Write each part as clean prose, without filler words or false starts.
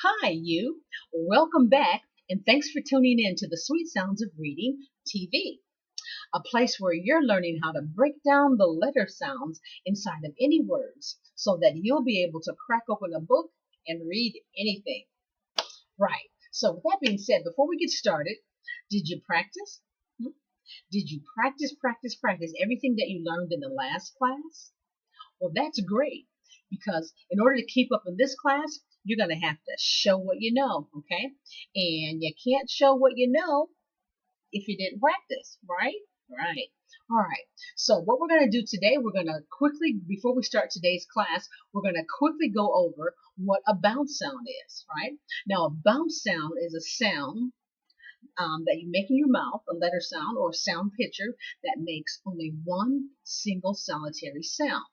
Hi, you. Welcome back, and thanks for tuning in to the Sweet Sounds of Reading TV, a place where you're learning how to break down the letter sounds inside of any words so that you'll be able to crack open a book and read anything. Right. So, with that being said, before we get started, did you practice? Did you practice everything that you learned in the last class? Well, that's great because in order to keep up in this class, you're going to have to show what you know, okay? And you can't show what you know if you didn't practice, right? Right. All right. So what we're going to do today, we're going to quickly, before we start today's class, we're going to quickly go over what a bounce sound is, right? Now, a bounce sound is a sound that you make in your mouth, a letter sound or sound picture that makes only one single solitary sound.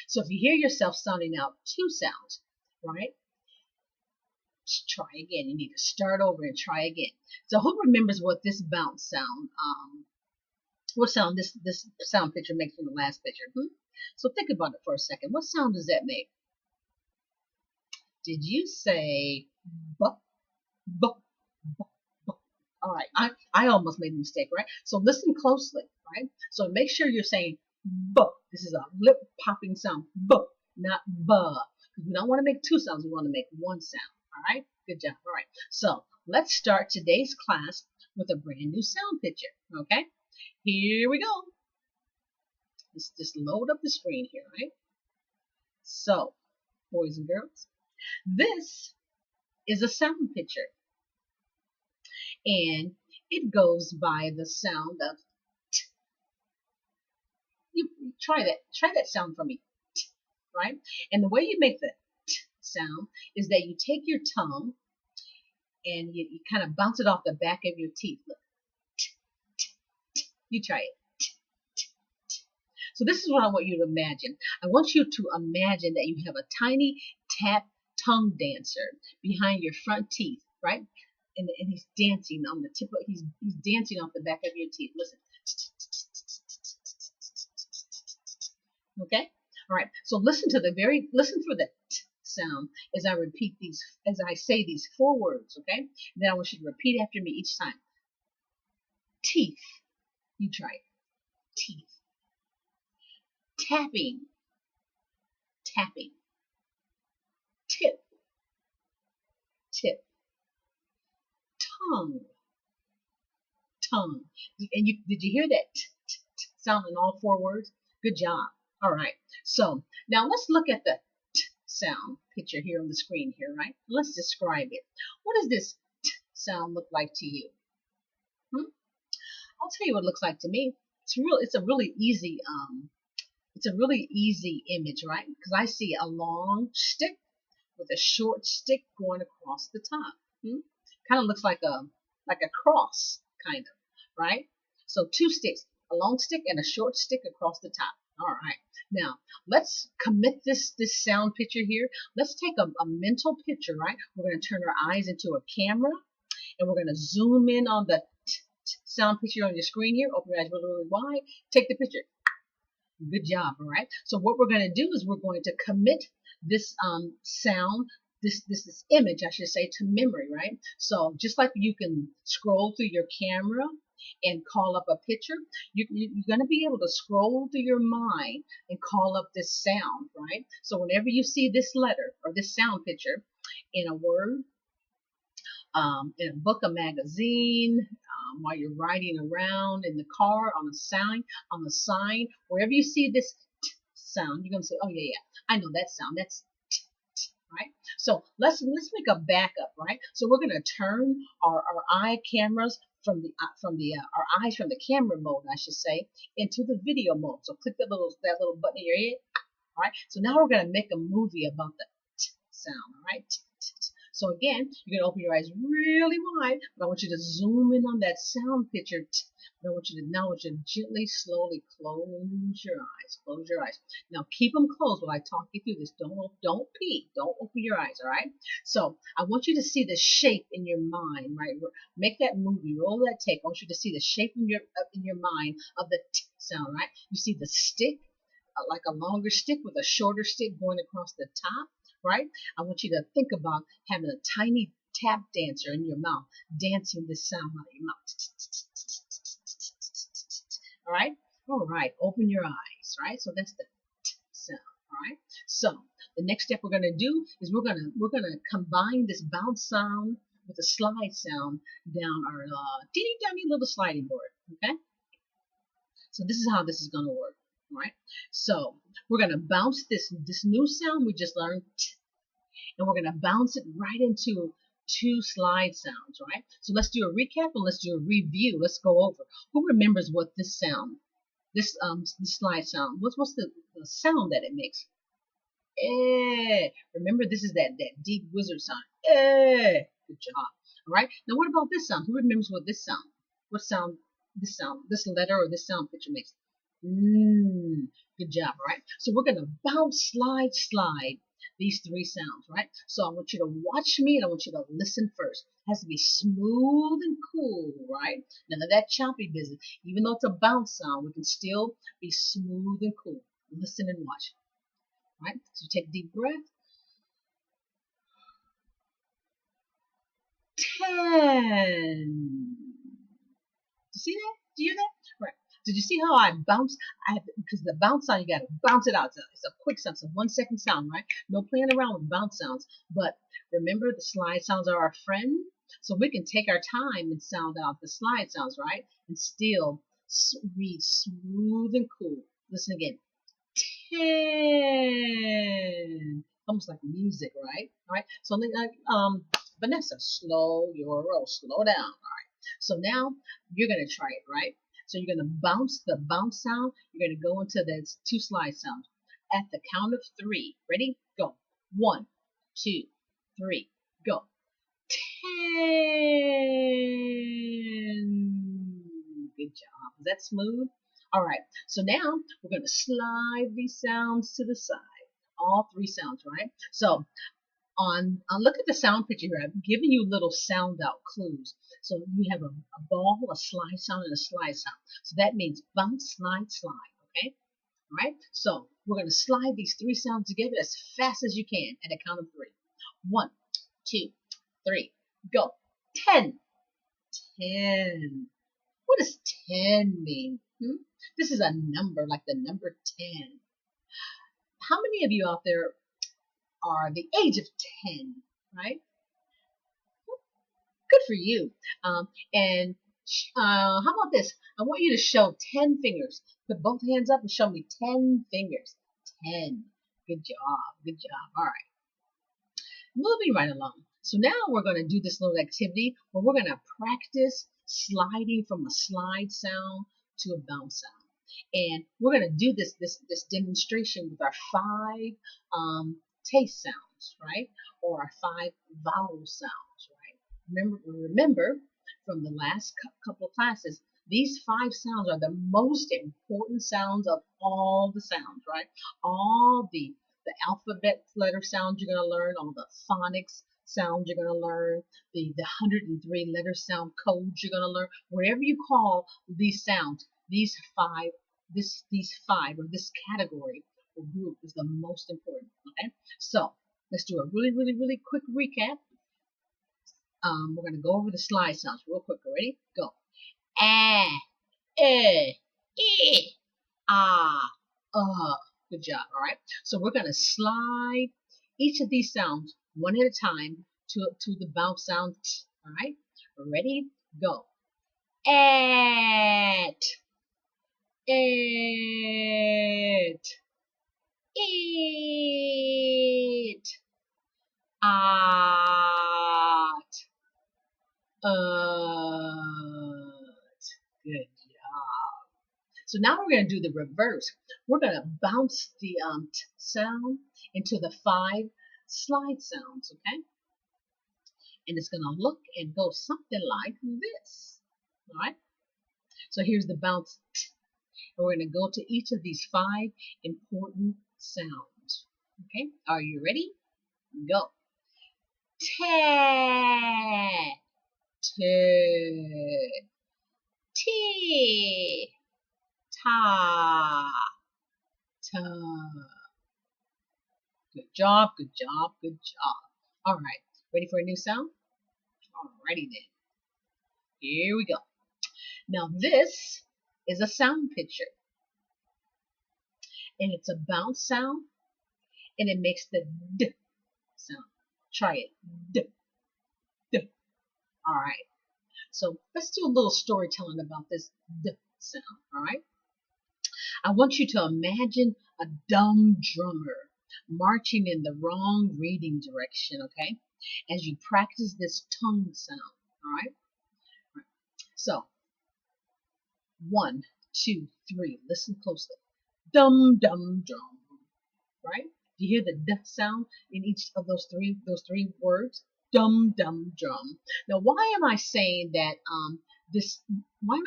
So if you hear yourself sounding out two sounds, right? Just try again. You need to start over and try again. So who remembers what this bounce sound, what sound this sound picture makes from the last picture? So think about it for a second. What sound does that make? Did you say buh, buh, buh, buh? All right, I almost made a mistake, right? So listen closely, right? So make sure you're saying buh. This is a lip popping sound, buh, not buh. We don't want to make two sounds. We want to make one sound. All right? Good job. All right. So let's start today's class with a brand new sound picture. Okay? Here we go. Let's just load up the screen here, right? So, boys and girls, this is a sound picture. And it goes by the sound of t. You try that sound for me. T, right? And the way you make the t sound is that you take your tongue and you kind of bounce it off the back of your teeth. Look. T, t, t. You try it. T, t, t. So this is what I want you to imagine. I want you to imagine that you have a tiny tap tongue dancer behind your front teeth, right? And he's dancing on the tip of, he's dancing off the back of your teeth. Listen. Okay? All right. So listen for the t sound as I repeat these, as I say these four words, okay? Then I want you to repeat after me each time. Teeth. You try it. Teeth. Tapping. Tapping. Tip. Tip. Tongue. Tongue. And did you hear that t, t, t sound in all four words? Good job. All right. So now let's look at the t sound picture here on the screen here, right? Let's describe it. What does this t sound look like to you? I'll tell you what it looks like to me. It's a really easy image, right? Because I see a long stick with a short stick going across the top. Kind of looks like a cross, kind of, right? So two sticks, a long stick and a short stick across the top. All right. Now let's commit this sound picture here. Let's take a mental picture, right? We're going to turn our eyes into a camera, and we're going to zoom in on the sound picture on your screen here. Open your eyes really, really wide. Take the picture. Good job. All right. So what we're going to do is we're going to commit this sound, this image, I should say, to memory, right? So just like you can scroll through your camera and call up a picture, you're going to be able to scroll through your mind and call up this sound, right? So whenever you see this letter or this sound picture in a word, in a book, a magazine, while you're riding around in the car, on the sign, wherever you see this t sound, you're going to say, oh yeah, I know that sound. That's t, t, right? So let's make a backup, right? So we're going to turn our eye cameras from our eyes from the camera mode, I should say, into the video mode. So click that little button in your head. All right. So now we're going to make a movie about the t sound. All right. T, t, t. So again, you're going to open your eyes really wide, but I want you to zoom in on that sound picture. I want you to gently, slowly close your eyes. Close your eyes. Now keep them closed while I talk you through this. Don't peek. Don't open your eyes, all right? So I want you to see the shape in your mind, right? Make that movie, roll that tape. I want you to see the shape in your mind of the t sound, right? You see the stick, like a longer stick with a shorter stick going across the top. right? I want you to think about having a tiny tap dancer in your mouth, dancing this sound out of your mouth. All right? All right, open your eyes, right? So that's the t sound, all right? So the next step we're going to do is we're going to combine this bounce sound with a slide sound down our teeny tiny little sliding board, okay? So this is how this is going to work, all right? So we're going to bounce this new sound we just learned, and we're going to bounce it right into two slide sounds, right? So let's do a recap and let's do a review. Let's go over. Who remembers what this sound, this slide sound, what's the sound that it makes? Eh. Remember, this is that deep wizard sound. Eh. Good job. All right. Now, what about this sound? Who remembers what this sound? What sound? This letter or this sound picture makes? Good job. All right. So we're gonna bounce, slide these three sounds. Right. So I want you to watch me and I want you to listen first. It has to be smooth and cool. Right. None of that choppy business. Even though it's a bounce sound, we can still be smooth and cool. Listen and watch. Right? So take a deep breath. 10. You see that? Do you hear that? Right. Did you see how I bounce? Because the bounce sound, you got to bounce it out. It's a quick sound. It's a 1 second sound, right? No playing around with bounce sounds. But remember, the slide sounds are our friend. So we can take our time and sound out the slide sounds, right? And still read smooth and cool. Listen again. 10. Almost like music, right? All right. So like Vanessa, slow your roll, slow down. All right. So now you're gonna try it, right? So you're gonna bounce the bounce sound. You're gonna go into the two slide sounds at the count of 3. Ready? Go. 1, 2, 3. Go. 10. Good job. Is that smooth? All right, so now we're going to slide these sounds to the side. All three sounds, right? So look at the sound picture here. I'm giving you little sound out clues. So you have a ball, a slide sound, and a slide sound. So that means bounce, slide, okay? All right, so we're going to slide these three sounds together as fast as you can at a count of 3. 1, 2, 3, go. 10. 10. What does 10 mean? This is a number, like the number 10. How many of you out there are the age of 10, right? Good for you. And how about this? I want you to show 10 fingers. Put both hands up and show me 10 fingers. 10. Good job. Good job. All right. Moving right along. So now we're going to do this little activity where we're going to practice sliding from a slide sound to a bounce sound. And we're going to do this demonstration with our 5 taste sounds, right? Or our 5 vowel sounds, right? Remember from the last couple of classes, these 5 sounds are the most important sounds of all the sounds, right? All the alphabet letter sounds you're going to learn, all the phonics sounds you're going to learn, the 103 letter sound codes you're going to learn, whatever you call these sounds, these 5 or this category or group is the most important. Okay, so let's do a really quick recap. We're going to go over the slide sounds real quick. Ready? Go. Ah, eh, ah, Good job. All right. So we're going to slide each of these sounds one at a time to the bounce sound. All right. Ready? Go. At. It. Eat. At. Good job. So now we're going to do the reverse. We're going to bounce the sound into the 5 slide sounds, okay? And it's going to look and go something like this. All right? So here's the bounce. And we're going to go to each of these 5 important sounds. Okay? Are you ready? Go. Ta, t, t, ta, ta. Good job, good job, good job. All right, ready for a new sound? Alrighty then. Here we go. Now this is a sound picture, and it's a bounce sound, and it makes the D sound. Try it. D, D. All right. So let's do a little storytelling about this D sound. All right. I want you to imagine a dumb drummer marching in the wrong reading direction, okay? As you practice this tongue sound, all right? All right. So, 1, 2, 3. Listen closely. Dum dum drum, right? Do you hear the D sound in each of those three words? Dum dum drum. Now, why am I saying that? Why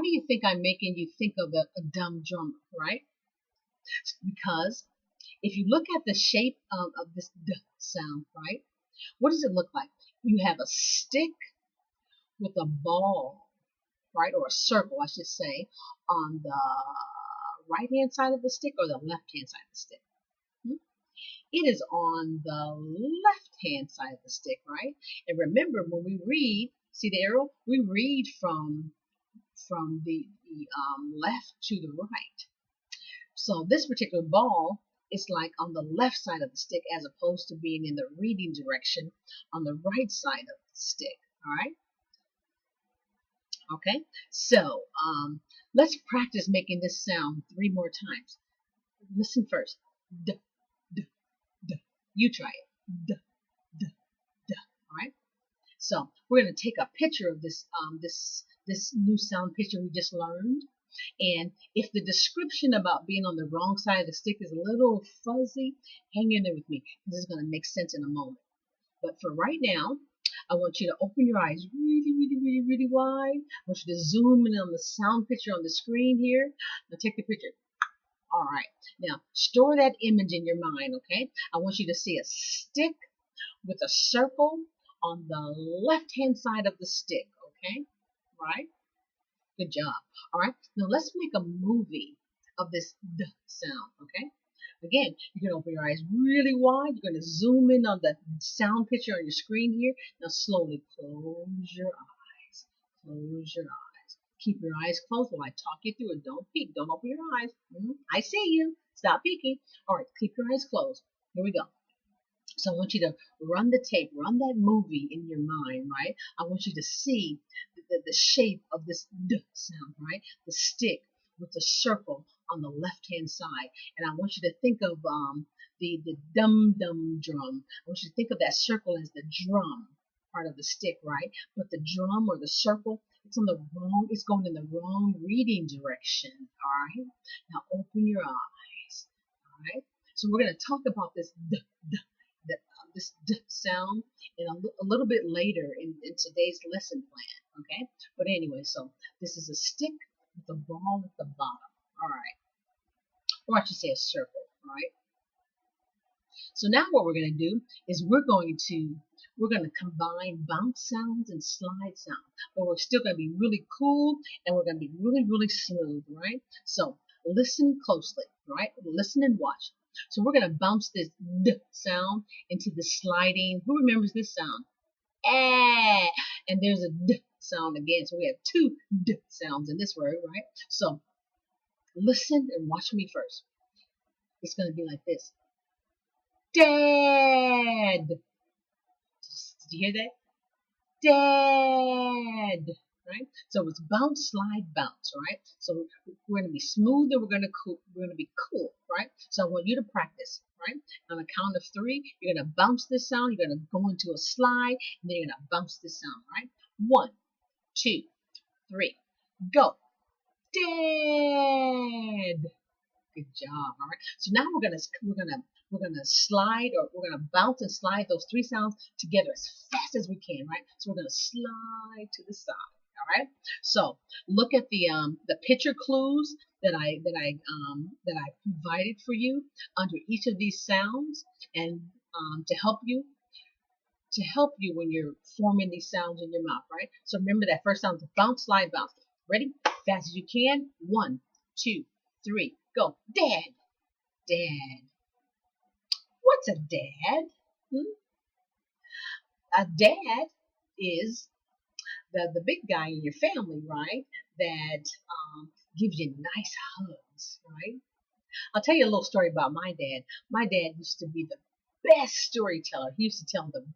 do you think I'm making you think of a dumb drummer, right? Because if you look at the shape of this D sound, right? What does it look like? You have a stick with a ball, right? Or a circle, I should say, on the right-hand side of the stick or the left-hand side of the stick. It is on the left-hand side of the stick, right? And remember, when we read, see the arrow? We read from the left to the right. So this particular ball is like on the left side of the stick as opposed to being in the reading direction on the right side of the stick, all right? Okay, so let's practice making this sound 3 more times. Listen first. D, d, d. You try it. D, d, d. All right. So we're going to take a picture of this this new sound picture we just learned. And if the description about being on the wrong side of the stick is a little fuzzy, hang in there with me. This is going to make sense in a moment. But for right now, I want you to open your eyes really, really, really, really wide. I want you to zoom in on the sound picture on the screen here. Now take the picture. All right. Now store that image in your mind, okay? I want you to see a stick with a circle on the left-hand side of the stick, okay? All right? Good job. All right. Now let's make a movie of this D sound, okay? Again, you can open your eyes really wide. You're going to zoom in on the sound picture on your screen here. Now slowly close your eyes. Close your eyes. Keep your eyes closed while I talk you through it. Don't peek. Don't open your eyes. I see you. Stop peeking. All right. Keep your eyes closed. Here we go. So I want you to run the tape, run that movie in your mind, right? I want you to see the shape of this D sound, right? The stick with the circle on the left-hand side. And I want you to think of the dum-dum drum. I want you to think of that circle as the drum part of the stick, right? But the drum or the circle, it's going in the wrong reading direction, all right? Now open your eyes, all right? So we're going to talk about this this D sound in a little bit later in today's lesson plan, okay? But anyway, so this is a stick with a ball at the bottom, all right? Or I should say a circle, all right? So now what we're going to do is we're going to combine bounce sounds and slide sounds, but we're still going to be really cool and we're going to be really, really smooth, right? So listen closely, right? Listen and watch. So we're going to bounce this D sound into the sliding. Who remembers this sound? Eh. And there's a D sound again. So we have 2 D sounds in this word, right? So listen and watch me first. It's going to be like this. Dad. Did you hear that? Dad. Right? So it's bounce, slide, bounce, right? So we're going to be smooth and we're going to be cool, right? So I want you to practice, right? On a count of 3, you're going to bounce this sound, you're going to go into a slide, and then you're going to bounce this sound, right? 1, 2, 3, go. Dad. Good job, all right? So now we're gonna slide, or we're gonna bounce and slide those 3 sounds together as fast as we can, right? So we're gonna slide to the side. All right. So look at the picture clues that I provided for you under each of these sounds, and to help you when you're forming these sounds in your mouth, right? So remember that first sound is bounce, slide, bounce. Ready? Fast as you can. 1, 2, 3, go. Dad, dad. What's a dad? Hmm? A dad is the big guy in your family, right? That gives you nice hugs, right? I'll tell you a little story about my dad. My dad used to be the best storyteller. He used to tell the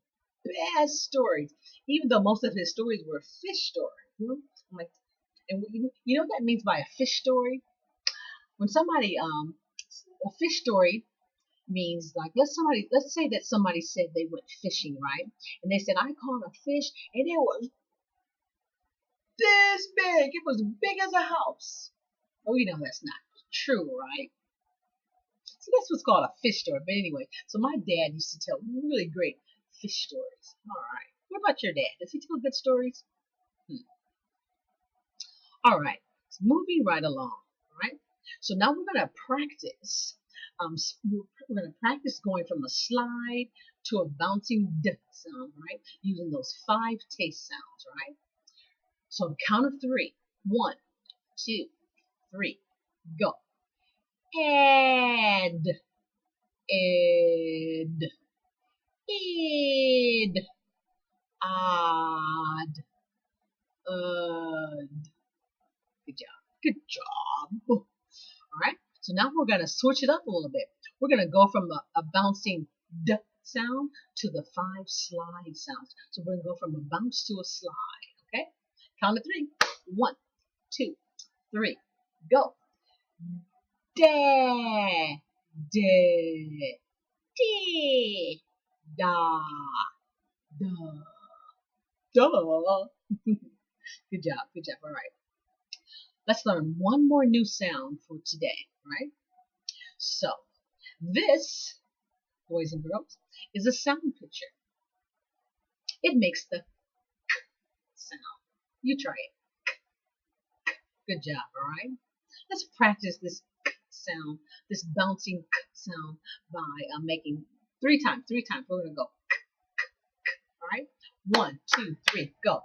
best stories, even though most of his stories were fish stories. I'm like, and you know what that means by a fish story? When somebody, a fish story means like, let's say that somebody said they went fishing, right? And they said, I caught a fish and it was this big. It was big as a house. Well, you know that's not true, right? So that's what's called a fish story. But anyway, so my dad used to tell really great fish stories. All right. What about your dad? Does he tell good stories? All right. So moving right along. All right. So now we're going to practice. We're going to practice going from a slide to a bouncing d sound, right? Using those 5 taste sounds, right? So the count of 3. 1, 2, 3, go. Ed, ed, id, odd, good job, good job. All right, so now we're going to switch it up a little bit. We're going to go from a bouncing d sound to the 5 slide sounds. So we're going to go from a bounce to a slide, okay? Count of 3. 1, 2, 3, go. Da, da, dee, da, da, da. Good job, good job. All right. Let's learn one more new sound for today, right? So, this, boys and girls, is a sound picture. It makes the k sound. You try it. Good job, all right? Let's practice this k sound, this bouncing k sound by making 3 times. 3 times. We're going to go k, k, k. All right? 1, 2, 3, go.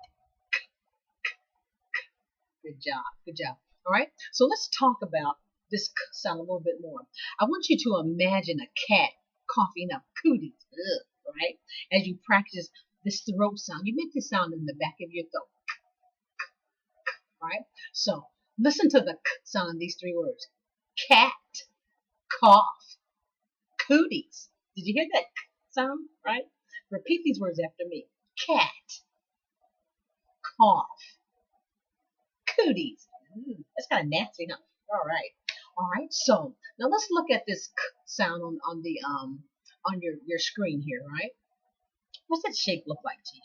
Good job. Good job. All right. So let's talk about this k sound a little bit more. I want you to imagine a cat coughing up cooties. Ugh, right? As you practice this throat sound, you make this sound in the back of your throat. Right? So listen to the k sound in these 3 words. Cat, cough, cooties. Did you hear that k sound? Right? Repeat these words after me. Cat, cough, cooties. That's kind of nasty, huh? All right. All right. So now let's look at this k sound on the on your screen here, right? What's that shape look like to you?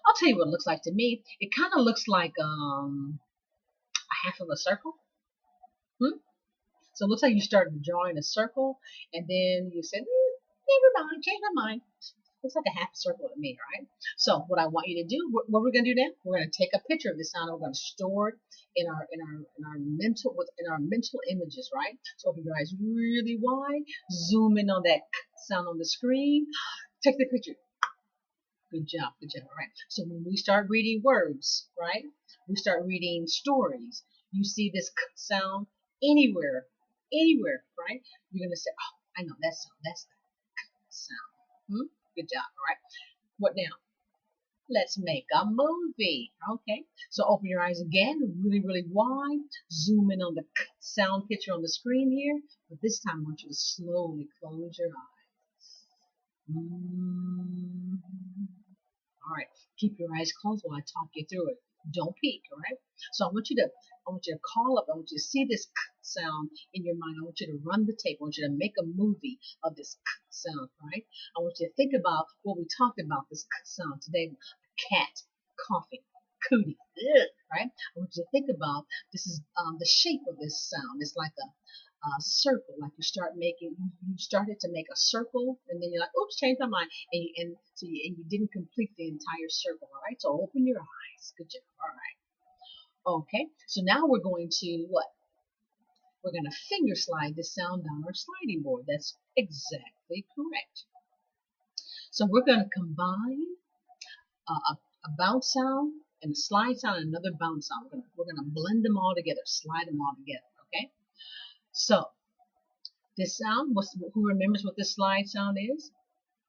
I'll tell you what it looks like to me. It kind of looks like a half of a circle. So it looks like you started drawing a circle, and then you said, never mind, change my mind. Looks like a half circle to me, right? So what I want you to do, what we're going to do now, we're going to take a picture of this sound. And we're going to store it in our mental images, right? So open your eyes really wide, zoom in on that sound on the screen, take the picture. Good job, good job. All right. So when we start reading words, right? We start reading stories. You see this sound anywhere, right? You're gonna say, "Oh, I know that sound. That's the sound." Good job. All right. What now? Let's make a movie. Okay. So open your eyes again, really, really wide. Zoom in on the sound picture on the screen here. But this time, I want you to slowly close your eyes. All right. Keep your eyes closed while I talk you through it. Don't peek. All right. So I want you to call up. I want you to see this sound in your mind. I want you to run the tape. I want you to make a movie of this sound, right? I want you to think about what we talked about this sound today. A cat coughing, cootie, right? I want you to think about this is the shape of this sound. It's like a circle. Like you started to make a circle, and then you're like, oops, changed my mind, and you didn't complete the entire circle. All right. So open your eyes. Good job. All right. Okay. So now we're going to what? We're going to finger slide this sound down our sliding board. That's exactly correct. So we're going to combine a bounce sound and a slide sound and another bounce sound. We're going to blend them all together, slide them all together. Okay. So This sound, who remembers what this slide sound is?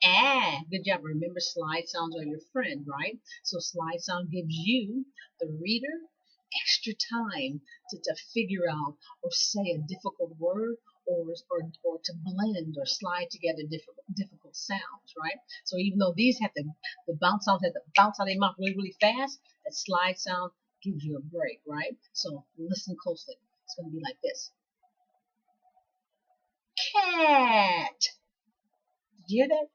Ah, good job. Remember, slide sounds are your friend, right? So slide sound gives you, the reader, extra time to figure out or say a difficult word, or to blend or slide together difficult sounds, right? So even though these have the bounce out, have to bounce out of their mouth really, really fast, that slide sound gives you a break, right? So listen closely. It's going to be like this. Cat. Did you hear that?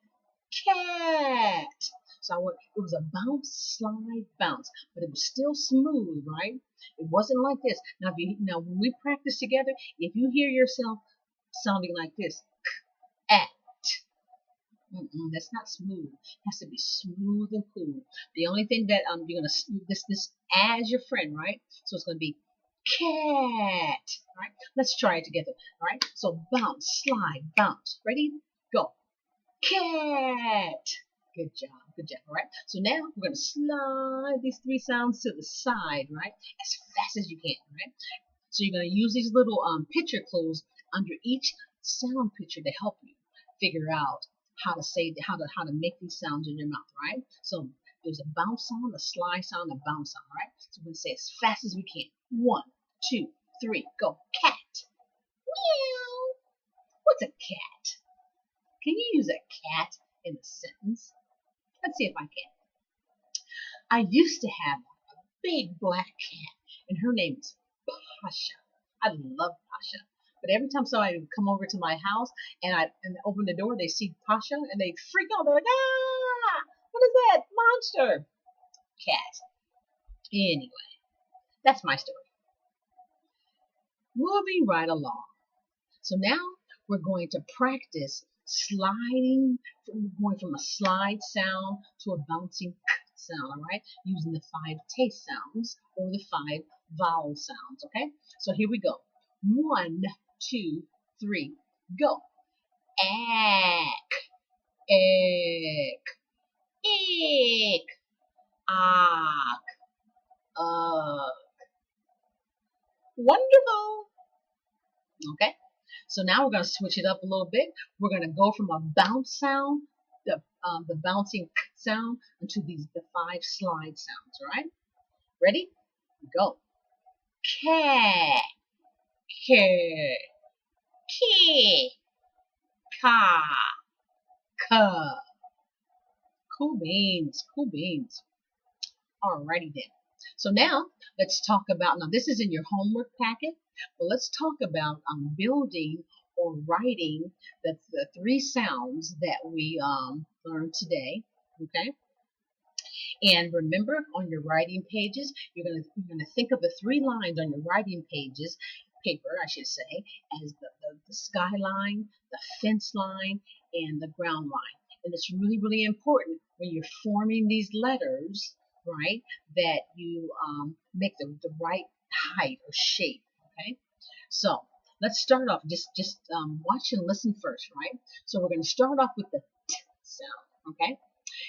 Cat. So it was a bounce, slide, bounce, but it was still smooth, right? It wasn't like this. Now, when we practice together, if you hear yourself sounding like this, at, that's not smooth. It has to be smooth and cool. The only thing that you're gonna this as your friend, right? So it's gonna be cat, right? Let's try it together, all right? So bounce, slide, bounce. Ready? Go. Cat. Good job, good job, all right? So now we're going to slide these three sounds to the side, right? As fast as you can, right? So you're going to use these little picture clues under each sound picture to help you figure out how to make these sounds in your mouth, right? So there's a bounce sound, a slide sound, a bounce sound, right? So we're going to say as fast as we can. 1, 2, 3, go. Cat. Meow. What's a cat? Can you use a cat in a sentence? Let's see if I can. I used to have a big black cat, and her name is Pasha. I love Pasha. But every time somebody would come over to my house and I open the door, they see Pasha and they freak out. They're like, ah, what is that? Monster. Cat. Anyway, that's my story. Moving right along. So now we're going to practice sliding, going from a slide sound to a bouncing sound, all right? Using the 5 taste sounds or the 5 vowel sounds, okay? So here we go. 1, 2, 3, go. Ack, egg, ick, ack, wonderful. Okay? So now we're going to switch it up a little bit. We're going to go from a bounce sound, the bouncing sound, into the 5 slide sounds, all right? Ready? Go. Cat, cat, key, ka, ka. Cool beans, cool beans. Alrighty then. So now let's talk about, now this is in your homework packet, but let's talk about building or writing the 3 sounds that we learned today, okay? And remember, on your writing pages, you're gonna think of the 3 lines on your writing paper, I should say, as the skyline, the fence line, and the ground line. And it's really, really important when you're forming these letters, right, that you make the right height or shape, okay? So let's start off, just watch and listen first, right? So we're going to start off with the t sound, okay?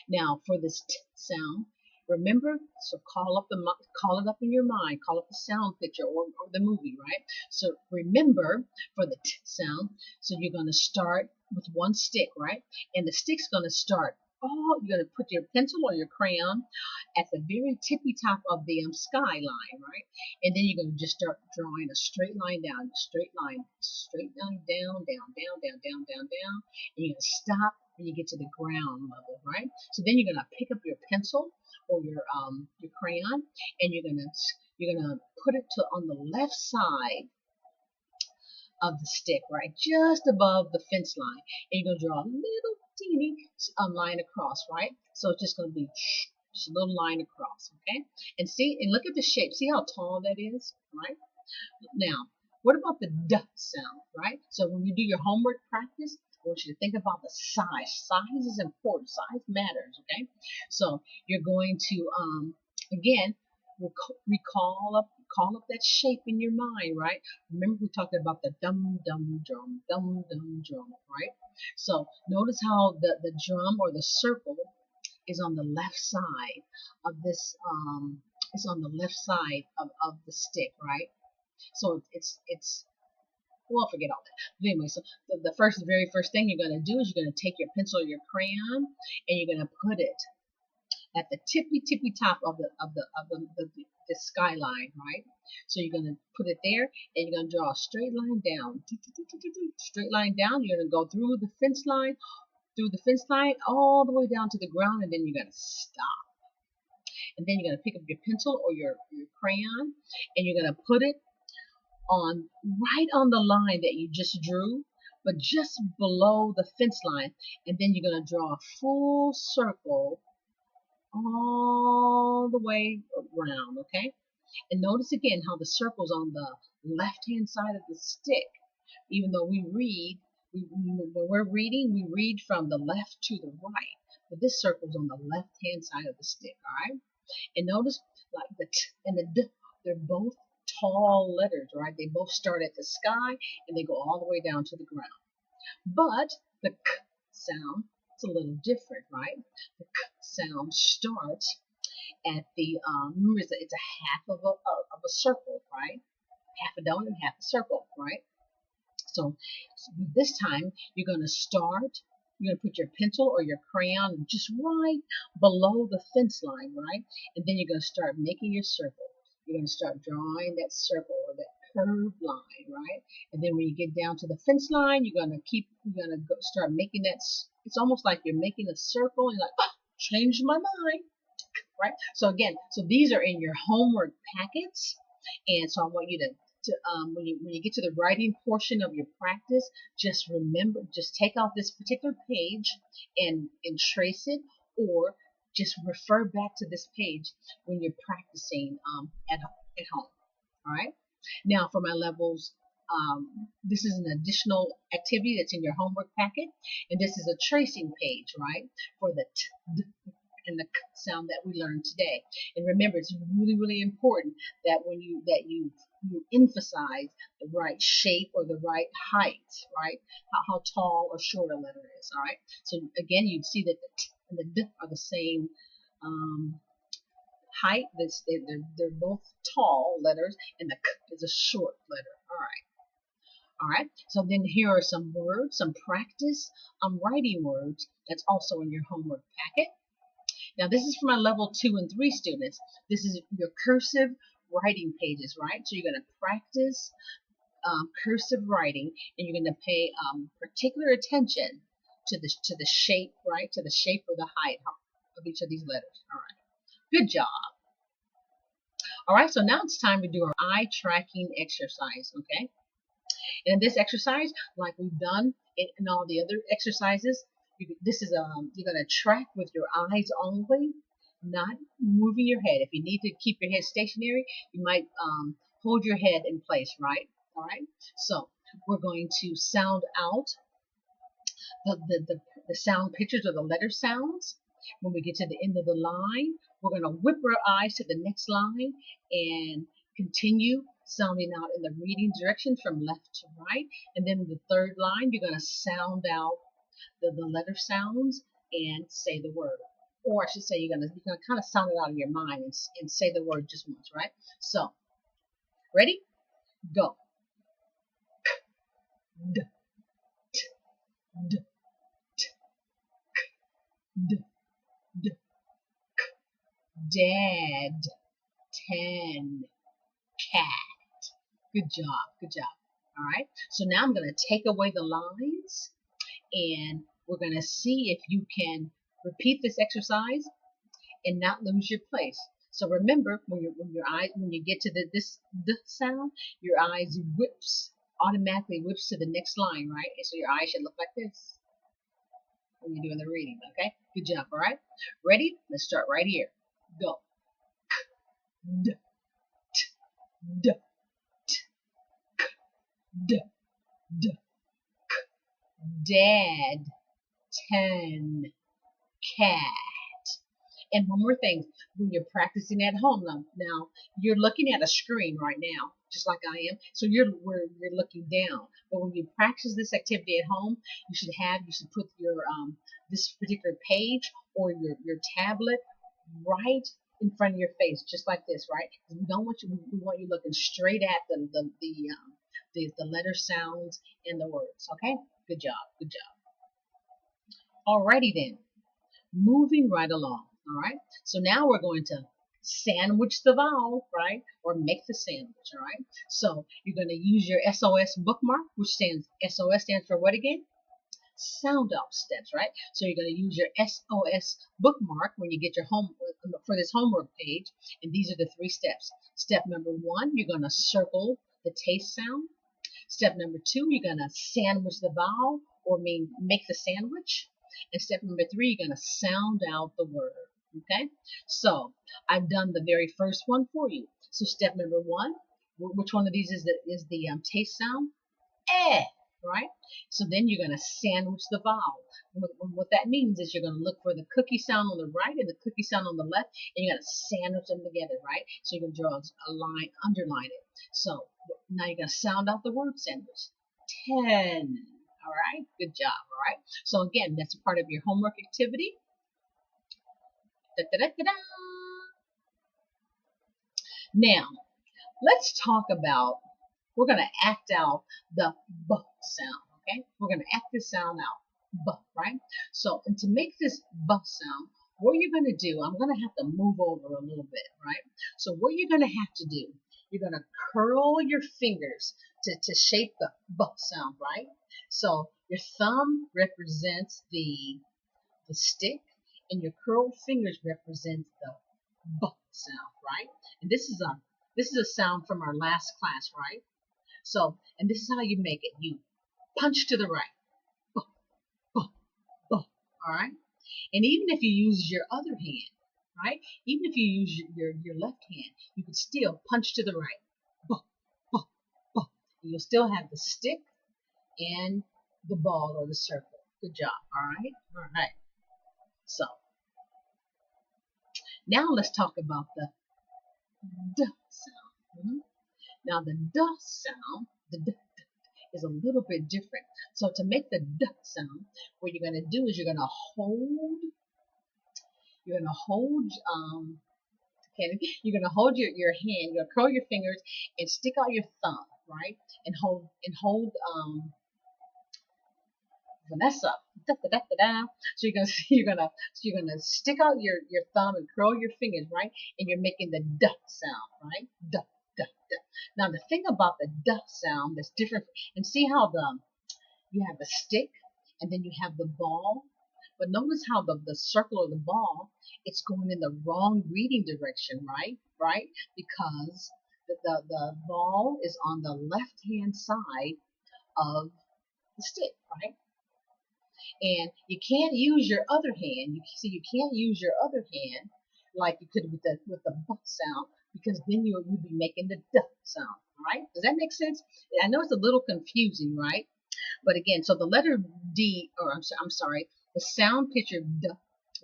Now for this t sound, remember, so call it up in your mind, call up the sound picture or the movie, right? So remember for the t sound, so you're going to start with 1 stick, right? And the stick's going to start, you're going to put your pencil or your crayon at the very tippy top of the skyline, right? And then you're going to just start drawing a straight line down, straight line down, down, down, down, down, down, down. And you're going to stop when you get to the ground level, right? So then you're going to pick up your pencil or your crayon, and you're gonna put it on the left side of the stick, right, just above the fence line, and you're gonna draw a little teeny line across, right? So it's just gonna be just a little line across, okay? And look at the shape. See how tall that is, right? Now, what about the D sound, right? So when you do your homework practice, I want you to think about the size. Size is important. Size matters, okay? So you're going to, again, call up that shape in your mind, right? Remember we talked about the dum dum drum, right? So notice how the drum or the circle is on the left side of this, of the stick, right? So it's Well, forget all that. But anyway, so the very first thing you're going to do is you're going to take your pencil or your crayon and you're going to put it at the tippy top of the skyline, right? So you're going to put it there and you're going to draw a straight line down. Straight line down. You're going to go through the fence line, all the way down to the ground, and then you're going to stop. And then you're going to pick up your pencil or your crayon and you're going to put it on right on the line that you just drew, but just below the fence line. And then you're going to draw a full circle all the way around, okay? And notice again how the circle's on the left-hand side of the stick. Even though we read, when we're reading, we read from the left to the right. But this circle's on the left-hand side of the stick, all right? And notice like the T and the D, they're both tall letters, right? They both start at the sky and they go all the way down to the ground. But the K sound is a little different, right? The K sound starts at the, remember it's a half of a circle, right? Half a donut, half a circle, right? So this time you're going to put your pencil or your crayon just right below the fence line, right? And then you're going to start making your circle. You're going to start drawing that circle or that curved line, right? And then when you get down to the fence line, you're going to start making that. It's almost like you're making a circle and you're like, oh, changed my mind, right? So again, these are in your homework packets. And so I want you to when you get to the writing portion of your practice, just remember, just take out this particular page and trace it, or just refer back to this page when you're practicing at home. All right. Now for my levels, this is an additional activity that's in your homework packet, and this is a tracing page, right, for the T, D, and the K sound that we learned today. And remember, it's really, really important that when you emphasize the right shape or the right height, right? How tall or short a letter is, all right? So again, you'd see that the T and the D are the same height. They're both tall letters, and the K is a short letter, all right? All right, so then here are some words, some practice writing words that's also in your homework packet. Now this is for my level 2 and 3 students. This is your cursive writing pages, right? So you're going to practice cursive writing, and you're going to pay particular attention to the shape, right? To the shape or the height of each of these letters. All right, good job. All right, so now it's time to do our eye tracking exercise, okay? And in this exercise, like we've done in all the other exercises, this is you're going to track with your eyes only, not moving your head. If you need to keep your head stationary, you might hold your head in place, right? All right. So we're going to sound out the sound pictures or the letter sounds. When we get to the end of the line, we're going to whip our eyes to the next line and continue sounding out in the reading direction from left to right. And then the third line, you're going to sound out the letter sounds and say the word. Or I should say you're gonna kind of sound it out in your mind and say the word just once, right? So, ready? Go. K, d, t, d, t, k, d, d, k. Dad, 10, cat. Good job, good job. All right. So now I'm gonna take away the lines, and we're going to see if you can repeat this exercise and not lose your place. So remember, when you get to this sound, your eyes automatically whips to the next line, right? And so your eyes should look like this when you're doing the reading, okay? Good job, all right? Ready? Let's start right here. Go. K, d, t, d, t, k, d, d. Dad, 10, cat. And one more thing, when you're practicing at home now you're looking at a screen right now, just like I am. So you're looking down. But when you practice this activity at home, you should put your this particular page or your tablet right in front of your face, just like this, right? We want you looking straight at the letter sounds and the words. Okay, good job, good job. Alrighty then, moving right along. All right, so now we're going to sandwich the vowel, right, or make the sandwich. All right, so you're going to use your SOS bookmark, which stands SOS stands for what again? Sound out steps, right? So you're going to use your SOS bookmark when you get your home for this homework page, and these are the 3 steps. Step number 1, you're going to circle the taste sound. Step number 2, you're going to sandwich the vowel, or make the sandwich. And step number 3, you're going to sound out the word. Okay, so I've done the very first one for you. So step number 1, which one of these is the taste sound? Eh. Right? So then you're going to sandwich the vowel. What that means is you're going to look for the cookie sound on the right and the cookie sound on the left, and you're going to sandwich them together, right? So you're going to draw a line, underline it. So now you're going to sound out the word sandwich. 10. All right? Good job. All right? So again, that's a part of your homework activity. Da-da-da-da-da. Now, let's talk about, we're going to act out the B sound, okay? We're going to act this sound out, B, right? So, and to make this B sound, what you're going to do, I'm going to have to move over a little bit, right? So what you're going to have to do, you're going to curl your fingers to shape the B sound, right? So your thumb represents the stick, and your curled fingers represents the B sound, right? And this is a sound from our last class, right? So, and this is how you make it. You punch to the right. Buh, buh, buh, all right? And even if you use your other hand, right? Even if you use your left hand, you can still punch to the right. Buh, buh, buh. And you'll still have the stick and the ball or the circle. Good job, all right? All right. So, now let's talk about the D sound. Now the D sound, the D is a little bit different. So to make the D sound, what you're going to do is you're going to hold your hand, you're going to curl your fingers and stick out your thumb, right? And hold Vanessa. Da, da, da, da, da. So you're gonna stick out your thumb and curl your fingers, right? And you're making the D sound, right? D, D, D. Now the thing about the D sound that's different, and see how you have the stick and then you have the ball, but notice how the circle of the ball, it's going in the wrong reading direction, right? Right? Because the ball is on the left hand side of the stick, right? And you can't use your other hand. You can't use your other hand like you could with the B sound, because then you'll be making the D sound. All right? Does that make sense? I know it's a little confusing, right? But again, so the letter D, or I'm sorry, the sound picture D,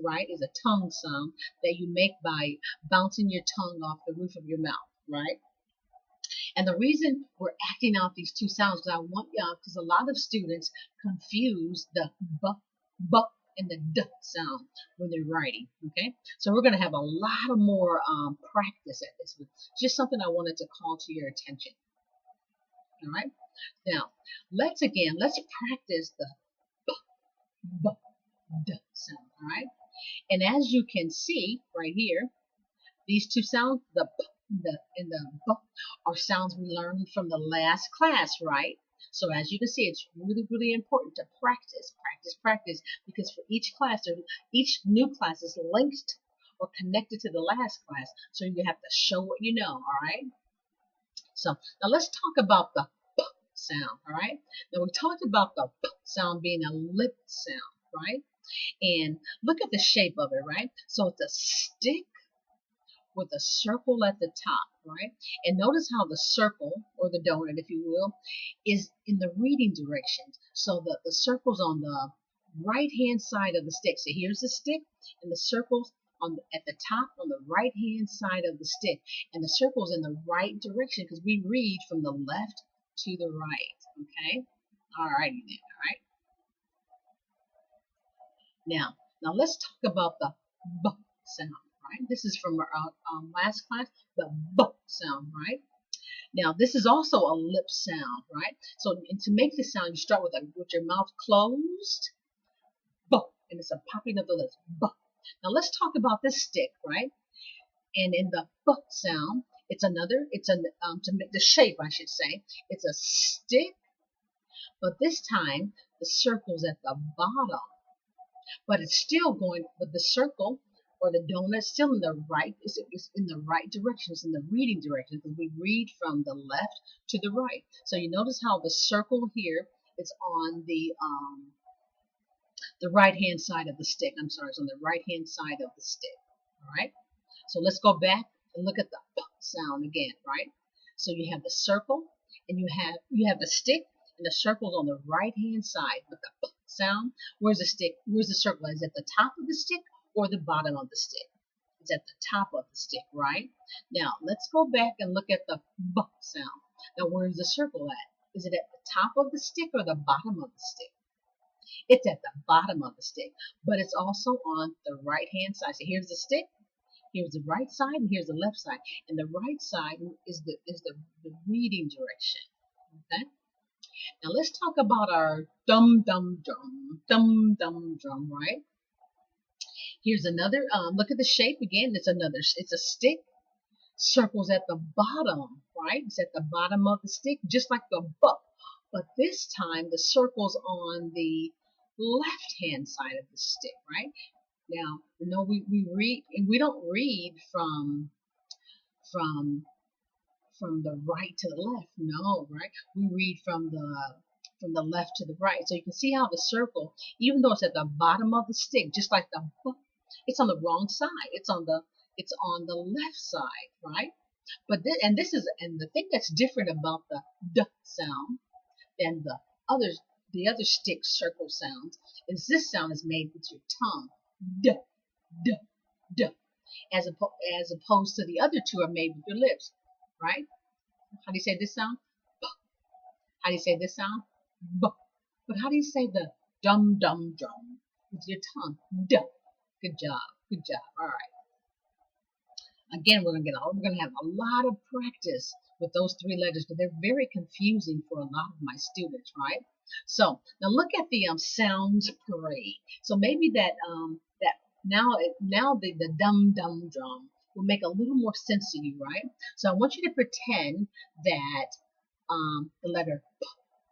right, is a tongue sound that you make by bouncing your tongue off the roof of your mouth, right? And the reason we're acting out these 2 sounds, because a lot of students confuse the B and the D sound when they're writing, okay? So we're going to have a lot of more practice at this, but just something I wanted to call to your attention. All right? Now, let's practice the B, D sound, all right? And as you can see right here, these 2 sounds, the P and the B, are sounds we learned from the last class, right? So as you can see, it's really, really important to practice, because for each class, each new class is linked or connected to the last class. So you have to show what you know, all right? So now let's talk about the P sound, all right? Now we talked about the P sound being a lip sound, right? And look at the shape of it, right? So it's a stick with a circle at the top, right? And notice how the circle, or the donut, if you will, is in the reading direction. So the circle's on the right-hand side of the stick. So here's the stick, and the circle's at the top on the right-hand side of the stick. And the circle's in the right direction because we read from the left to the right, okay? All righty then, all right? Now let's talk about the B sound. Right? This is from our last class, the B sound, right? Now, this is also a lip sound, right? So, and to make this sound, you start with your mouth closed, buh, and it's a popping of the lips, buh. Now, let's talk about this stick, right? And in the buh sound, to make the shape, I should say, it's a stick, but this time the circle's at the bottom, but it's still going, but the circle or the donut still in the right, is in the right direction, it's in the reading direction, because we read from the left to the right. So you notice how the circle here is on the right hand side of the stick. I'm sorry, it's on the right hand side of the stick. All right. So let's go back and look at the p sound again, right? So you have the circle, and you have the stick, and the circle's on the right hand side. But the p sound, where's the stick? Where's the circle? Is it the top of the stick or the bottom of the stick? It's at the top of the stick, right? Now let's go back and look at the b sound. Now where's the circle at? Is it at the top of the stick or the bottom of the stick? It's at the bottom of the stick, but it's also on the right hand side. So here's the stick. Here's the right side and here's the left side. And the right side is the reading direction. Okay? Now let's talk about our dum dum drum, right? Here's another, look at the shape again. It's a stick. Circles at the bottom, right? It's at the bottom of the stick, just like the buck. But this time the circle's on the left hand side of the stick, right? Now, you know, we read, and we don't read from the right to the left. No, right? We read from the left to the right. So you can see how the circle, even though it's at the bottom of the stick, just like the book, it's on the wrong side. It's on the left side, right? But the thing that's different about the d sound than the other stick circle sounds is this sound is made with your tongue. D, d, d. As opposed to the other two are made with your lips, right? How do you say this sound? B. How do you say this sound? B. But how do you say the dum dum drum with your tongue? D. Good job. Good job. All right. Again, we're gonna have a lot of practice with those three letters, but they're very confusing for a lot of my students, right? So now look at the sounds parade. So maybe that now the dum dum drum will make a little more sense to you, right? So I want you to pretend that the letter p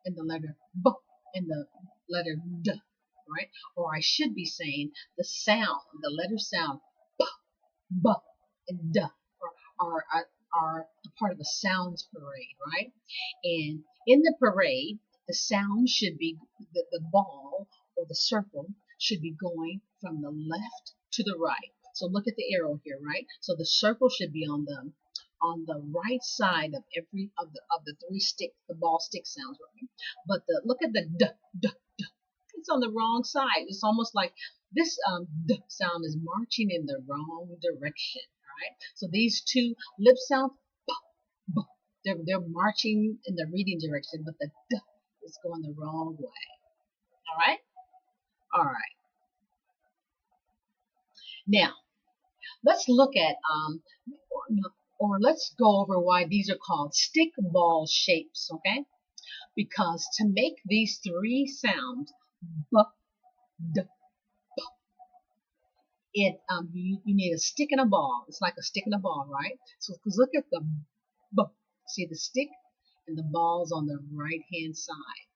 and the letter b and the letter d, right? Or I should be saying the letter sound p, b, and d are a part of the sounds parade, right? And in the parade, the sound should be the ball or the circle should be going from the left to the right. So look at the arrow here, right? So the circle should be on the right side of every of the three sticks, the ball stick sounds, right? But look at the d d d. It's on the wrong side. It's almost like this d sound is marching in the wrong direction, right? So these two lip sounds, b, b, they're marching in the reading direction, but the d is going the wrong way. All right? All right. Now, let's look at, or let's go over why these are called stick ball shapes, okay? Because to make these three sounds, b, d, b, you need a stick and a ball. It's like a stick and a ball, right? So look at the b. See the stick and the ball's on the right-hand side.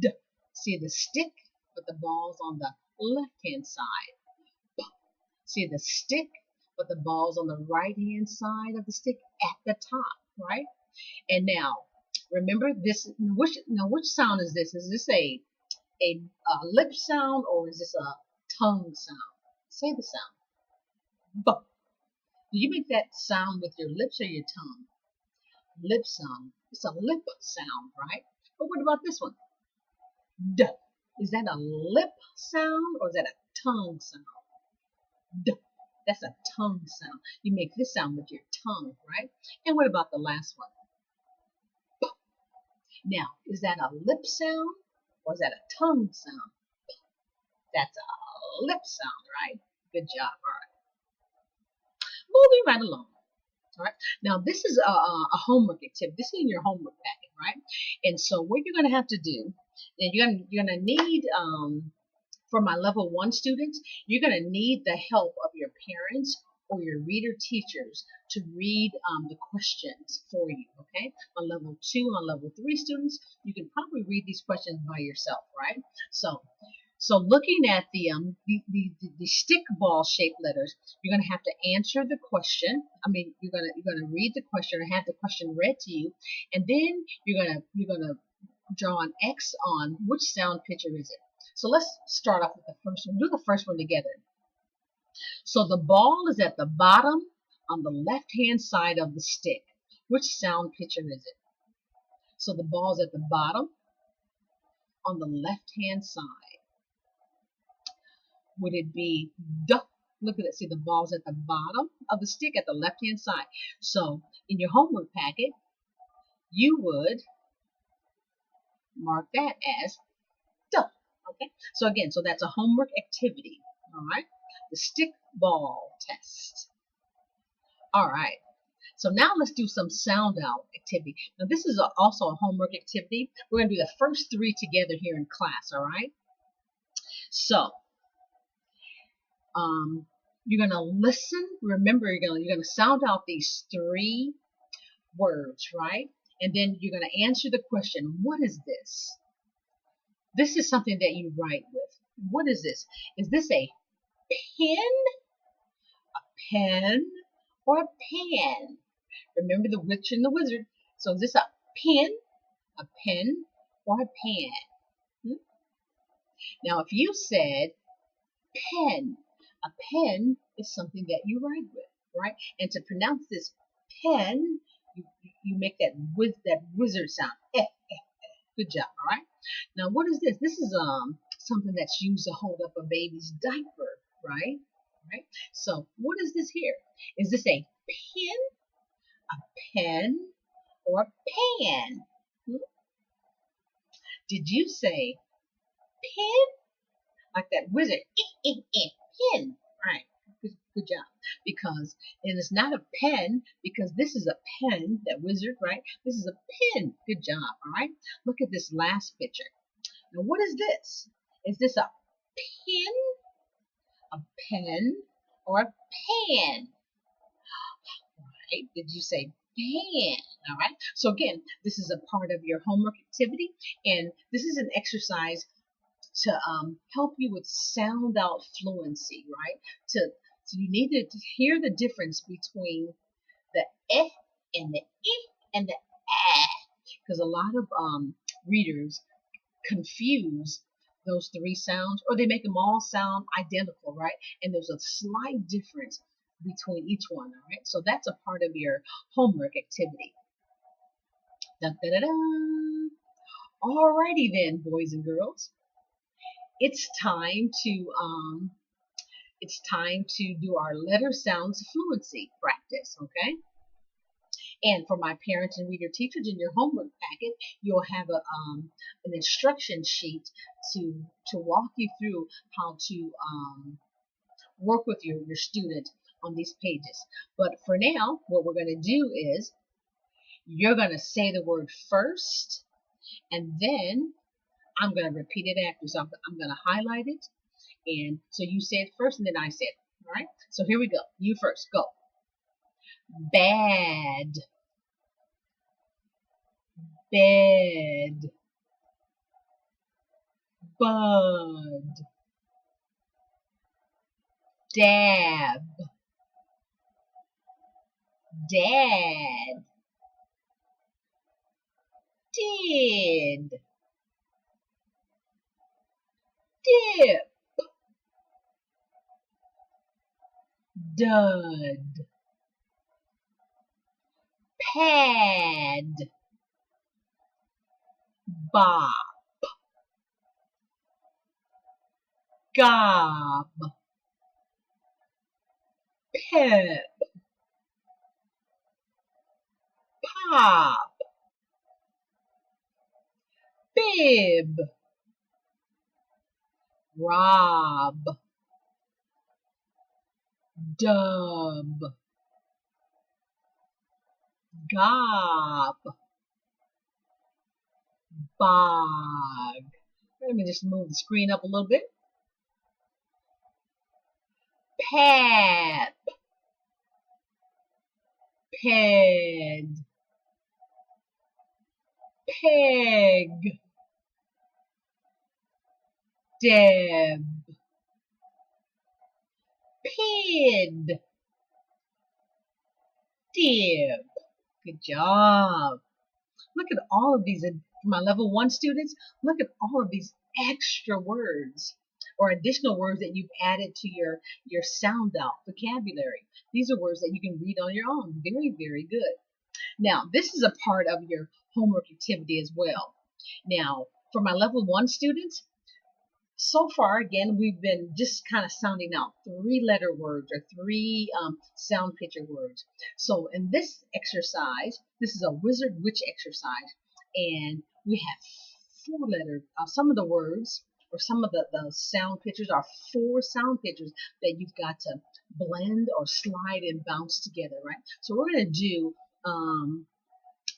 D. See the stick, but the ball's on the left-hand side. B. See the stick, but the ball's on the right-hand side of the stick at the top, right? And now, remember this. Which sound is this? Is this a lip sound or is this a tongue sound? Say the sound. B. Do you make that sound with your lips or your tongue? Lip sound. It's a lip sound, right? But what about this one? D. Is that a lip sound or is that a tongue sound? D. That's a tongue sound. You make this sound with your tongue, right? And what about the last one? B. Now, is that a lip sound or is that a tongue sound? That's a lip sound, right? Good job. All right. Moving right along. All right. Now this is a homework activity. This is in your homework packet, right? And so what you're going to have to do, and you're going to need for my level 1 students, you're going to need the help of your parents or your reader teachers to read the questions for you, okay? On level 2, on level 3 students, you can probably read these questions by yourself, right? So looking at the stick ball shaped letters, you're going to have to answer the question. I mean, you're going to read the question or have the question read to you, and then you're going to draw an X on which sound picture is it. So let's start off with the first one. Do the first one together. So the ball is at the bottom on the left-hand side of the stick. Which sound picture is it? So the ball's at the bottom on the left-hand side. Would it be duh? Look at it. See, the ball's at the bottom of the stick at the left-hand side. So in your homework packet, you would mark that as duh. Okay. So again, so that's a homework activity. All right. The stick ball test. All right. So now let's do some sound out activity. Now this is also a homework activity. We're going to do the first 3 together here in class. All right. So you're going to listen. Remember, you're going to sound out these 3 words, right? And then you're going to answer the question, what is this? This is something that you write with. What is this? Is this a pen, or a pan? Remember the witch and the wizard. So is this a pen, or a pan? Now, if you said pen, a pen is something that you write with, right? And to pronounce this pen, you make that wizard sound. Good job, all right? Now, what is this? This is something that's used to hold up a baby's diaper, right? Right? So, what is this here? Is this a pen, or a pan? Did you say pen? Like that wizard, pen, right? Good job. Because it is not a pen, because this is a pen, that wizard, right? This is a pen. Good job, all right? Look at this last picture. Now, what is this? Is this a pen, or a pan? Right? Did you say pan? All right. So again, this is a part of your homework activity, and this is an exercise to help you with sound out fluency, right? So you need to hear the difference between the eh and the and the ah, because a lot of readers confuse those 3 sounds, or they make them all sound identical, right? And there's a slight difference between each one, all right? So that's a part of your homework activity. Da, da, da, da. Alrighty then, boys and girls. It's time to do our letter sounds fluency practice, okay? And for my parents and reader teachers, in your homework packet, you'll have an instruction sheet to walk you through how to work with your student on these pages. But for now, what we're going to do is you're going to say the word first, and then I'm going to repeat it after. So I'm going to highlight it. And so you say it first, and then I say it. All right? So here we go. You first. Go. Bad. Bed. Bud. Dab. Dad. Did. Dip. Dud. Pad. Bop. Gob. Pep. Pop. Bib. Rob. Dub. Gob, bog. Let me just move the screen up a little bit. Pad, ped, peg, deb, pid, dib. Good job. Look at all of these, my level 1 students, look at all of these extra words or additional words that you've added to your sound out vocabulary. These are words that you can read on your own. Very, very good. Now, this is a part of your homework activity as well. Now, for my level 1 students, so far, again, we've been just kind of sounding out 3-letter words or 3 sound picture words. So in this exercise, this is a wizard witch exercise, and we have 4-letter, some of the words or some of the sound pictures are 4 sound pictures that you've got to blend or slide and bounce together, right? So we're going to do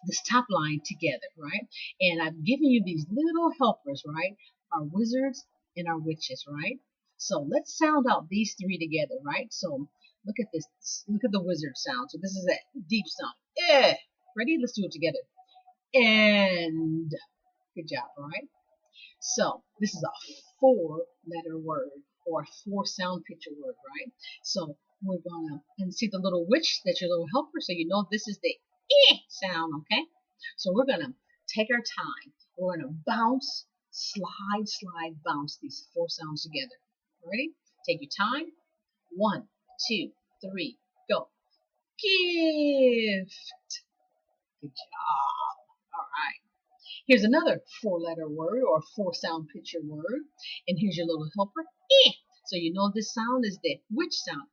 this top line together, right? And I've given you these little helpers, right? Our wizards and our witches, right? So let's sound out these 3 together, right? So look at this. Look at the wizard sound. So this is a deep sound. Eh. Ready? Let's do it together. And. Good job, all right? So this is a 4-letter word or a 4 sound picture word, right? So we're gonna, and see the little witch, that's your little helper, so you know this is the sound, okay? So we're gonna take our time. We're gonna bounce, slide, slide, bounce these 4 sounds together. Ready? Take your time. 1, 2, 3, go. Gift. Good job. All right. Here's another 4-letter word or 4 sound picture word. And here's your little helper. So you know this sound is the which sound?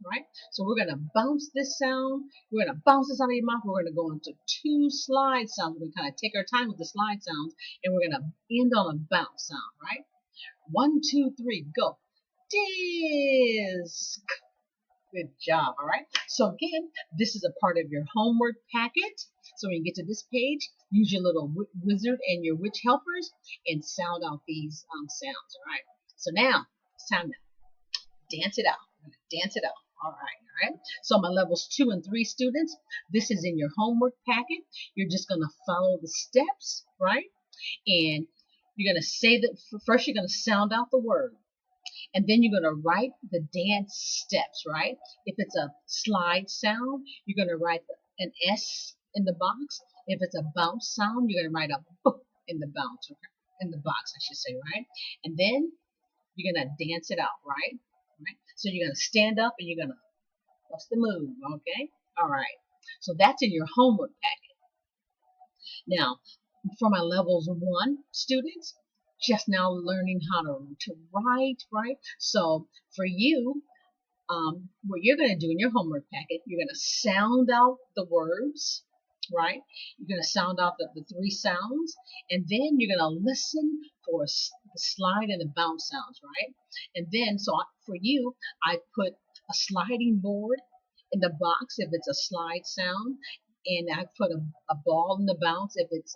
Right? So we're going to bounce this sound. We're going to bounce this out of your mouth. We're going to go into 2 slide sounds. We're going to kind of take our time with the slide sounds. And we're going to end on a bounce sound, right? 1, 2, 3, go. Disc. Good job, all right? So again, this is a part of your homework packet. So when you get to this page, use your little wizard and your witch helpers and sound out these sounds, all right? So now, it's time to dance it out. We're going to dance it out. All right. So my levels 2 and 3 students, this is in your homework packet. You're just going to follow the steps, right? And you're going to say that, first you're going to sound out the word. And then you're going to write the dance steps, right? If it's a slide sound, you're going to write an S in the box. If it's a bounce sound, you're going to write a B in the bounce, okay? In the box, I should say, right? And then you're going to dance it out, right? So you're going to stand up and you're going to, what's the move, okay? All right. So that's in your homework packet. Now, for my levels 1 students, just now learning how to write, right? So for you, what you're going to do in your homework packet, you're going to sound out the words, right? You're going to sound out the 3 sounds, and then you're going to listen for the slide and the bounce sounds, right? And then, so for you, I put a sliding board in the box if it's a slide sound, and I put a ball in the bounce if it's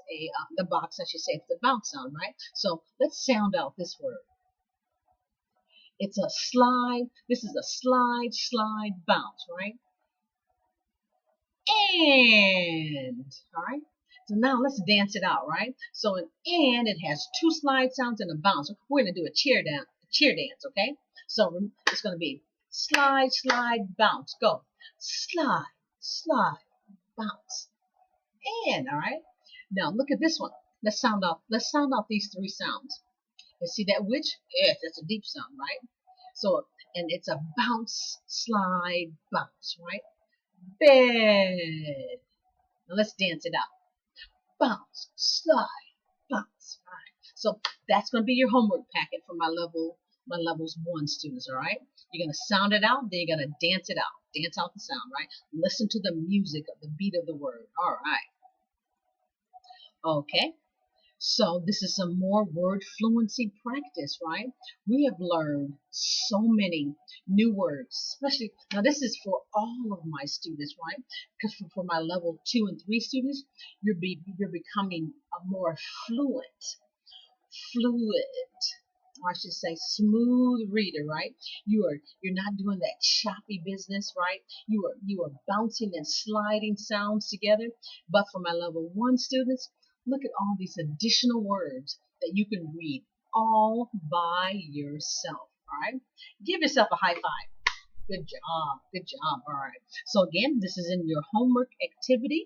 the box, I should say, if it's a bounce sound, right? So let's sound out this word. It's a slide. This is a slide, slide, bounce, right? And, all right? So now let's dance it out, right? So an and, it has 2 slide sounds and a bounce. We're going to do a cheer dance, okay? So it's going to be slide, slide, bounce. Go. Slide, slide, bounce. And, all right? Now look at this one. Let's sound out these 3 sounds. You see that witch? Yes, that's a deep sound, right? So, and it's a bounce, slide, bounce, right? Bed. Now let's dance it out. Bounce, slide, bounce. All right. So that's going to be your homework packet for my levels 1 students, all right? You're going to sound it out, then you're going to dance it out. Dance out the sound, right? Listen to the music of the beat of the word. All right. Okay. So this is some more word fluency practice, right? We have learned so many new words, especially now this is for all of my students, right? Because for my level 2 and 3 students, you're becoming a more fluid, or I should say smooth reader, right? You're not doing that choppy business, right? You are bouncing and sliding sounds together. But for my level 1 students, look at all these additional words that you can read all by yourself. All right? Give yourself a high five. Good job. Good job. All right. So again, this is in your homework activity.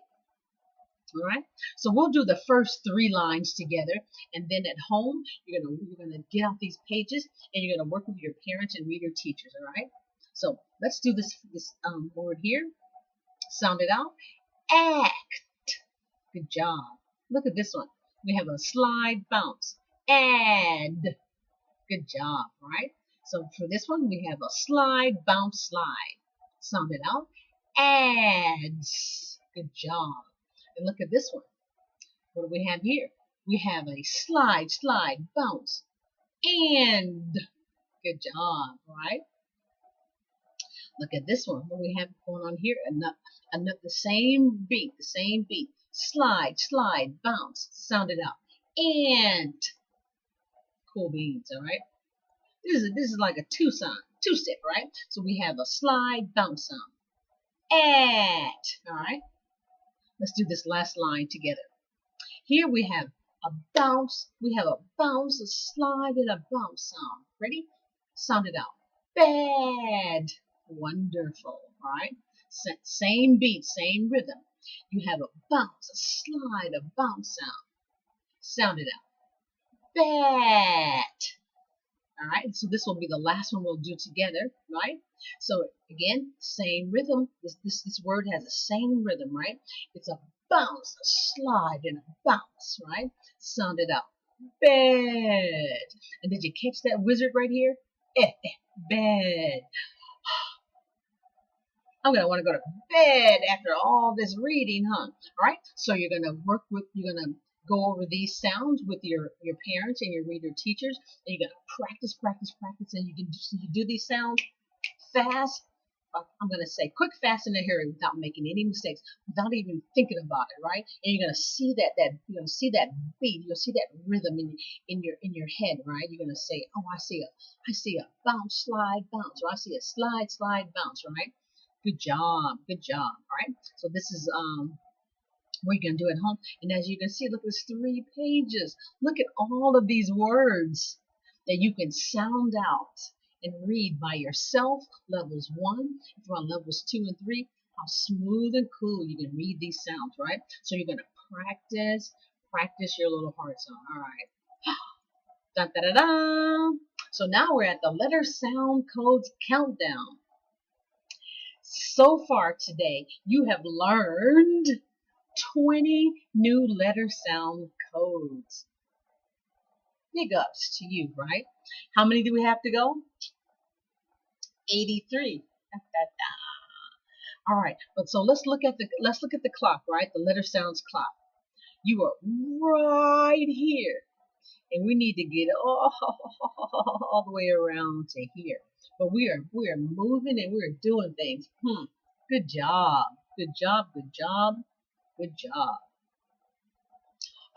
All right. So we'll do the first 3 lines together, and then at home you're gonna get out these pages and you're gonna work with your parents and reader teachers. All right. So let's do this word here. Sound it out. Act. Good job. Look at this one. We have a slide bounce. Add. Good job. All right. So for this one we have a slide bounce slide. Sound it out. Adds. Good job. And look at this one. What do we have here? We have a slide, bounce, and good job, right? Look at this one. What do we have going on here? Another the same beat, Slide, bounce. Sound it out. And cool beans, all right? This is like a two-step, right? So we have a slide, bounce sound. At, all right? Let's do this last line together. Here we have a bounce, a slide, and a bounce sound. Ready? Sound it out. Bad. Wonderful. All right? Same beat, same rhythm. You have a bounce, a slide, a bounce sound. Sound it out. Bad. All right? So this will be the last one we'll do together, right? So again, same rhythm. This word has the same rhythm, right? It's a bounce, a slide, and a bounce, right? Sound it out. Bed. And did you catch that wizard right here? Bed. I'm gonna want to go to bed after all this reading, huh? All right. So you're gonna go over these sounds with your parents and your reader teachers, and you're gonna practice, and you do these sounds fast. I'm going to say quick, fast, in a hurry without making any mistakes, without even thinking about it, right? And you're going to see that beat, you'll see that rhythm in your head, right? You're going to say, oh, I see a bounce, slide, bounce, or I see a slide, bounce, right? Good job, all right? So this is what you're going to do at home. And as you can see, look, there's 3 pages. Look at all of these words that you can sound out and read by yourself. Levels 1, if you're on levels 2 and 3, how smooth and cool you can read these sounds, right? So you're going to practice your little heart song. All right. Da, da, da, da. So now we're at the letter sound codes countdown. So far today, you have learned 20 new letter sound codes. Big ups to you, right? How many do we have to go? 83. Da, da, da. All right, but so let's look at the clock, right? The letter sounds clock. You are right here, and we need to get all the way around to here. But we are moving and we're doing things. Good job.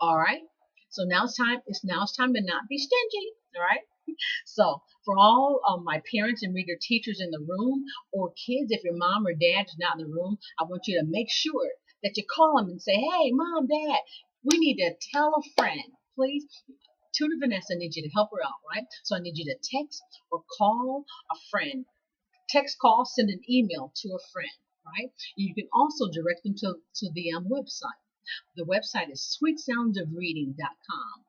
All right. So now it's time. It's time to not be stingy. All right. So for all my parents and reader teachers in the room, or kids, if your mom or dad is not in the room, I want you to make sure that you call them and say, hey, Mom, Dad, we need to tell a friend, please. Tutor Vanessa needs you to help her out, right? So I need you to text or call a friend. Text, call, send an email to a friend, right? You can also direct them to the website. The website is sweetsoundsofreading.com.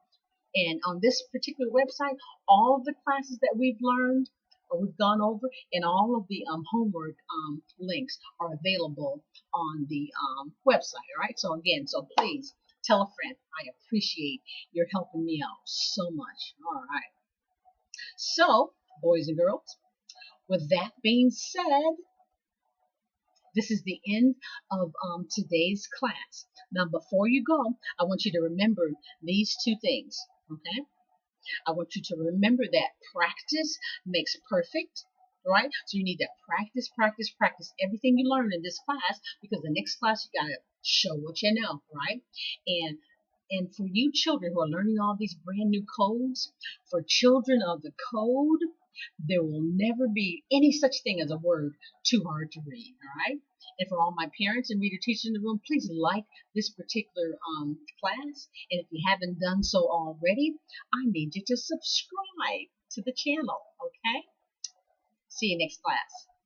And on this particular website, all of the classes that we've learned or we've gone over, and all of the homework links are available on the website. All right. So again, please tell a friend. I appreciate your helping me out so much. All right. So, boys and girls, with that being said, This is the end of today's class. Now, before you go, I want you to remember these two things, okay? I want you to remember that practice makes perfect, right? So you need to practice, practice, practice everything you learn in this class, because the next class you got to show what you know, right? And for you children who are learning all these brand new codes, for children of the code, there will never be any such thing as a word too hard to read, all right? And for all my parents and reader teachers in the room, please like this particular class. And if you haven't done so already, I need you to subscribe to the channel, okay? See you next class.